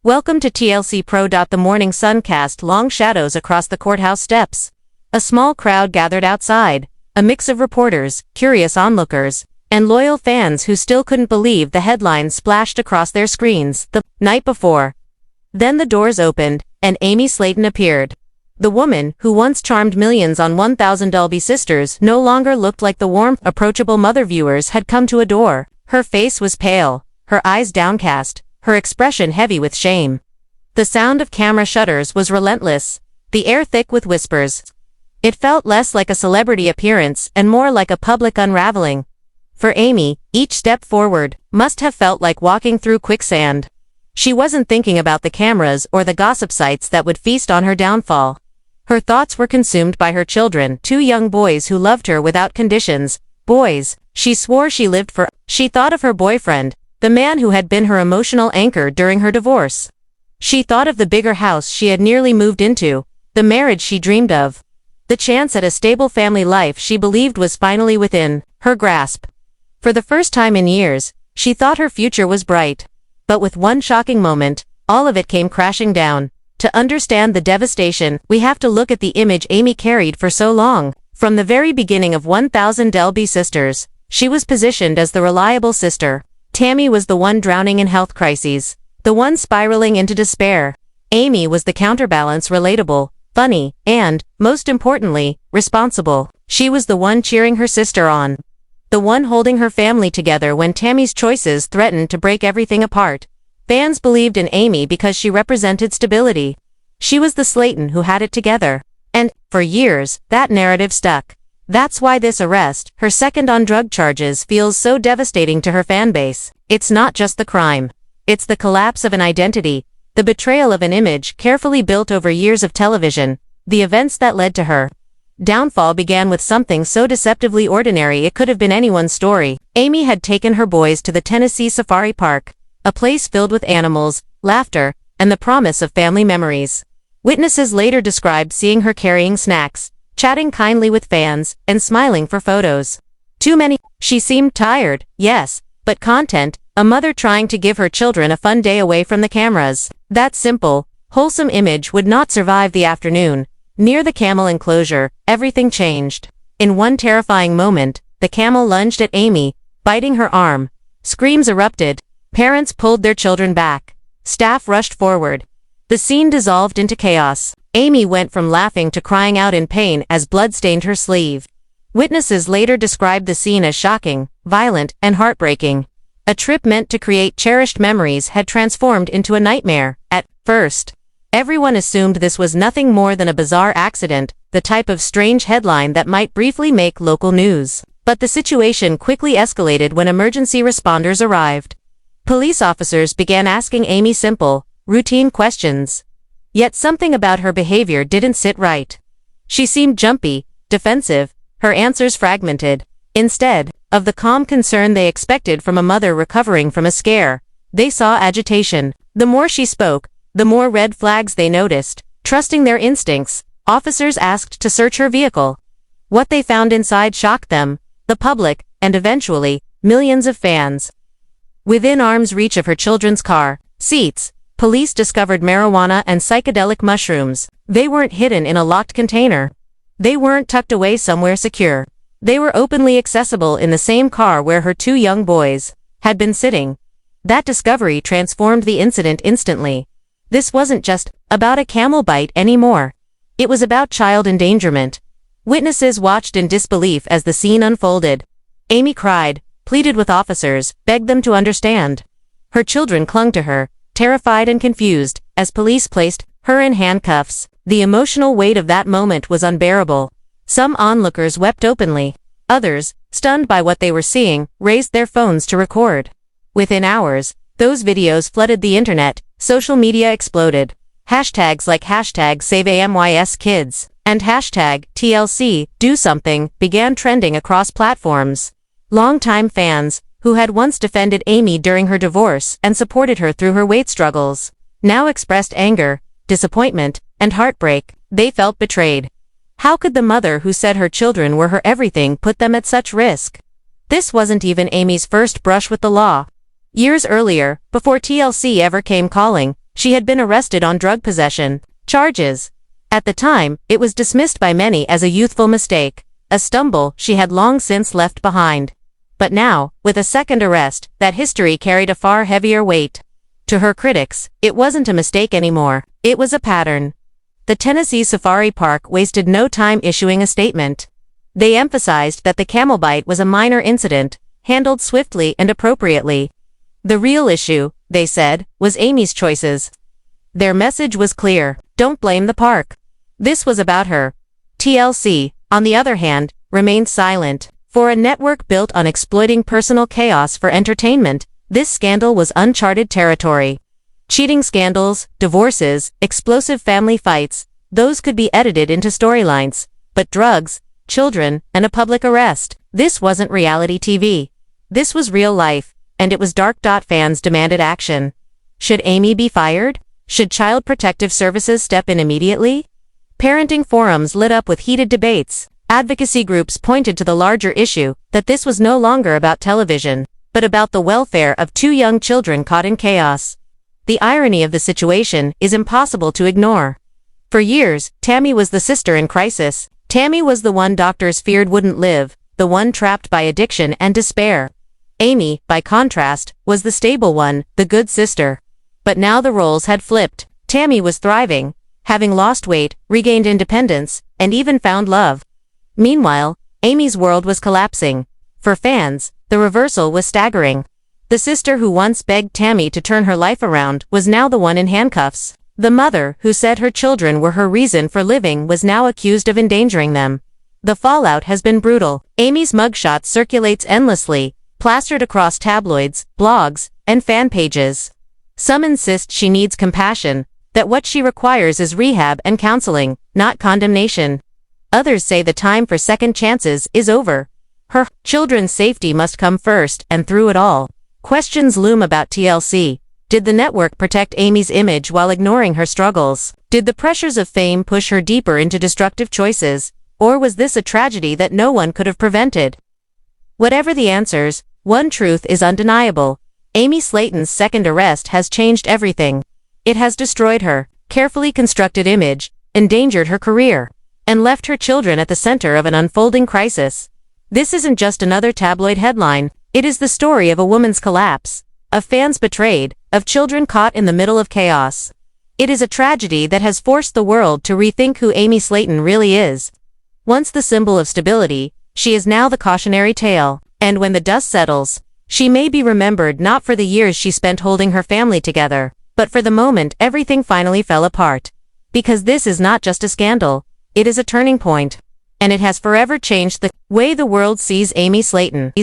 Welcome to TLC Pro. The morning sun cast long shadows across the courthouse steps. A small crowd gathered outside, a mix of reporters, curious onlookers, and loyal fans who still couldn't believe the headlines splashed across their screens the night before. Then the doors opened, and Amy Slaton appeared. The woman, who once charmed millions on 1000 Dolby Sisters, no longer looked like the warm, approachable mother viewers had come to adore. Her face was pale, her eyes downcast, her expression heavy with shame. The sound of camera shutters was relentless, the air thick with whispers. It felt less like a celebrity appearance and more like a public unraveling. For Amy, each step forward must have felt like walking through quicksand. She wasn't thinking about the cameras or the gossip sites that would feast on her downfall. Her thoughts were consumed by her children, two young boys who loved her without conditions. Boys she swore she lived for. She thought of her boyfriend, the man who had been her emotional anchor during her divorce. She thought of the bigger house she had nearly moved into, the marriage she dreamed of, the chance at a stable family life she believed was finally within her grasp. For the first time in years, she thought her future was bright. But with one shocking moment, all of it came crashing down. To understand the devastation, we have to look at the image Amy carried for so long. From the very beginning of 1000 Dolby Sisters, she was positioned as the reliable sister. Tammy was the one drowning in health crises, the one spiraling into despair. Amy was the counterbalance, relatable, funny, and, most importantly, responsible. She was the one cheering her sister on, the one holding her family together when Tammy's choices threatened to break everything apart. Fans believed in Amy because she represented stability. She was the Slaton who had it together. And, for years, that narrative stuck. That's why this arrest, her second on drug charges, feels so devastating to her fanbase. It's not just the crime. It's the collapse of an identity, the betrayal of an image carefully built over years of television. The events that led to her downfall began with something so deceptively ordinary it could have been anyone's story. Amy had taken her boys to the Tennessee Safari Park, a place filled with animals, laughter, and the promise of family memories. Witnesses later described seeing her carrying snacks, chatting kindly with fans, and smiling for photos. Too many. She seemed tired, yes, but content, a mother trying to give her children a fun day away from the cameras. That simple, wholesome image would not survive the afternoon. Near the camel enclosure, everything changed. In one terrifying moment, the camel lunged at Amy, biting her arm. Screams erupted. Parents pulled their children back. Staff rushed forward. The scene dissolved into chaos. Amy went from laughing to crying out in pain as blood stained her sleeve. Witnesses later described the scene as shocking, violent, and heartbreaking. A trip meant to create cherished memories had transformed into a nightmare. At first, everyone assumed this was nothing more than a bizarre accident, the type of strange headline that might briefly make local news. But the situation quickly escalated when emergency responders arrived. Police officers began asking Amy simple, routine questions. Yet something about her behavior didn't sit right. She seemed jumpy, defensive, her answers fragmented. Instead of the calm concern they expected from a mother recovering from a scare, they saw agitation. The more she spoke, the more red flags they noticed. Trusting their instincts, officers asked to search her vehicle. What they found inside shocked them, the public, and eventually, millions of fans. Within arm's reach of her children's car seats, police discovered marijuana and psychedelic mushrooms. They weren't hidden in a locked container. They weren't tucked away somewhere secure. They were openly accessible in the same car where her two young boys had been sitting. That discovery transformed the incident instantly. This wasn't just about a camel bite anymore. It was about child endangerment. Witnesses watched in disbelief as the scene unfolded. Amy cried, pleaded with officers, begged them to understand. Her children clung to her, terrified and confused, as police placed her in handcuffs. The emotional weight of that moment was unbearable. Some onlookers wept openly. Others, stunned by what they were seeing, raised their phones to record. Within hours, those videos flooded the internet. Social media exploded. Hashtags like #SaveAMYSKids and #TLC-Do-Something began trending across platforms. Longtime fans, who had once defended Amy during her divorce and supported her through her weight struggles, now expressed anger, disappointment, and heartbreak. They felt betrayed. How could the mother who said her children were her everything put them at such risk? This wasn't even Amy's first brush with the law. Years earlier, before TLC ever came calling, She had been arrested on drug possession charges. At the time, it was dismissed by many as a youthful mistake, a stumble she had long since left behind. But now, with a second arrest, that history carried a far heavier weight. To her critics, it wasn't a mistake anymore, it was a pattern. The Tennessee Safari Park wasted no time issuing a statement. They emphasized that the camel bite was a minor incident, handled swiftly and appropriately. The real issue, they said, was Amy's choices. Their message was clear: don't blame the park. This was about her. TLC, on the other hand, remained silent. For a network built on exploiting personal chaos for entertainment, this scandal was uncharted territory. Cheating scandals, divorces, explosive family fights, those could be edited into storylines. But drugs, children, and a public arrest, this wasn't reality TV. This was real life, and it was dark. Fans demanded action. Should Amy be fired? Should Child Protective Services step in immediately? Parenting forums lit up with heated debates. Advocacy groups pointed to the larger issue, that this was no longer about television, but about the welfare of two young children caught in chaos. The irony of the situation is impossible to ignore. For years, Tammy was the sister in crisis. Tammy was the one doctors feared wouldn't live, the one trapped by addiction and despair. Amy, by contrast, was the stable one, the good sister. But now the roles had flipped. Tammy was thriving, having lost weight, regained independence, and even found love. Meanwhile, Amy's world was collapsing. For fans, the reversal was staggering. The sister who once begged Tammy to turn her life around was now the one in handcuffs. The mother who said her children were her reason for living was now accused of endangering them. The fallout has been brutal. Amy's mugshot circulates endlessly, plastered across tabloids, blogs, and fan pages. Some insist she needs compassion, that what she requires is rehab and counseling, not condemnation. Others say the time for second chances is over. Her children's safety must come first, and through it all, questions loom about TLC. Did the network protect Amy's image while ignoring her struggles? Did the pressures of fame push her deeper into destructive choices? Or was this a tragedy that no one could have prevented? Whatever the answers, one truth is undeniable. Amy Slaton's second arrest has changed everything. It has destroyed her carefully constructed image, endangered her career, and left her children at the center of an unfolding crisis. This isn't just another tabloid headline, it is the story of a woman's collapse, of fans betrayed, of children caught in the middle of chaos. It is a tragedy that has forced the world to rethink who Amy Slaton really is. Once the symbol of stability, she is now the cautionary tale, and when the dust settles, she may be remembered not for the years she spent holding her family together, but for the moment everything finally fell apart. Because this is not just a scandal, it is a turning point. And it has forever changed the way the world sees Amy Slaton.